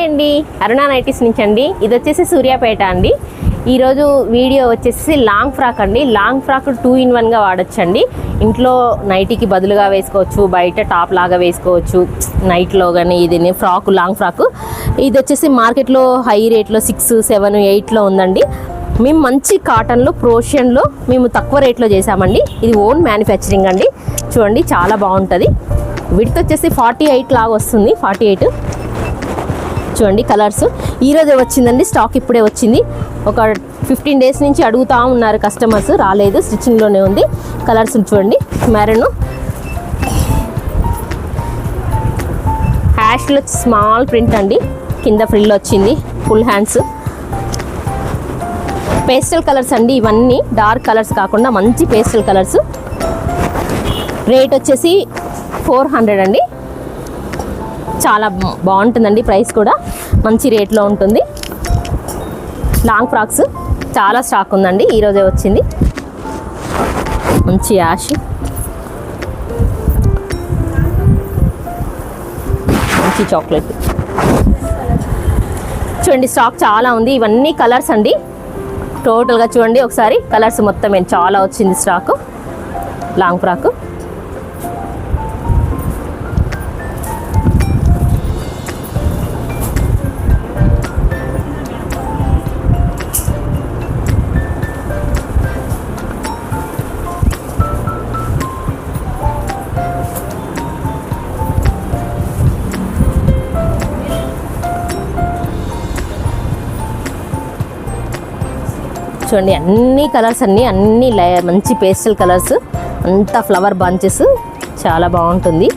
అండి అరుణ నైటీస్ నుంచి అండి. ఇది వచ్చేసి సూర్యాపేట అండి. ఈరోజు వీడియో వచ్చేసి లాంగ్ ఫ్రాక్ అండి. లాంగ్ ఫ్రాక్ 2 in 1గా వాడచ్చండి. ఇంట్లో నైటీకి బదులుగా వేసుకోవచ్చు, బయట టాప్ లాగా వేసుకోవచ్చు నైట్లో కానీ. ఇది ఫ్రాక్ లాంగ్ ఫ్రాక్. ఇది వచ్చేసి మార్కెట్లో హై రేట్లో 6, 7, 8లో ఉందండి. మేము మంచి కాటన్లో ప్రోషియన్లో మేము తక్కువ రేట్లో చేసామండి. ఇది ఓన్ మ్యానుఫ్యాక్చరింగ్ అండి. చూడండి చాలా బాగుంటుంది. విడ్త్ వచ్చేసి 48 లాగా వస్తుంది. 48 చూడండి. కలర్స్ ఈరోజే వచ్చిందండి, స్టాక్ ఇప్పుడే వచ్చింది. ఒక 15 days నుంచి అడుగుతూ ఉన్నారు కస్టమర్స్, రాలేదు, స్టిచ్చింగ్లోనే ఉంది. కలర్స్ చూడండి. మెరూన్, హ్యాష్లో స్మాల్ ప్రింట్ అండి, కింద ఫ్రిల్ వచ్చింది, ఫుల్ హ్యాండ్స్. పేస్టల్ కలర్స్ అండి ఇవన్నీ, డార్క్ కలర్స్ కాకుండా మంచి పేస్టల్ కలర్స్. రేట్ వచ్చేసి 400 అండి. చాలా బాగుంటుందండి, ప్రైస్ కూడా మంచి రేట్లో ఉంటుంది. లాంగ్ ఫ్రాక్స్ చాలా స్టాక్ ఉందండి, ఈరోజే వచ్చింది. మంచి యాష్, మంచి చాక్లెట్ చూడండి. స్టాక్ చాలా ఉంది. ఇవన్నీ కలర్స్ అండి. టోటల్గా చూడండి ఒకసారి, కలర్స్ మొత్తం చాలా వచ్చింది స్టాక్. లాంగ్ ఫ్రాక్ చూడండి. అన్ని కలర్స్ అన్ని మంచి పేస్టల్ కలర్స్, అంతా ఫ్లవర్ బంచెస్, చాలా బాగుంటుంది.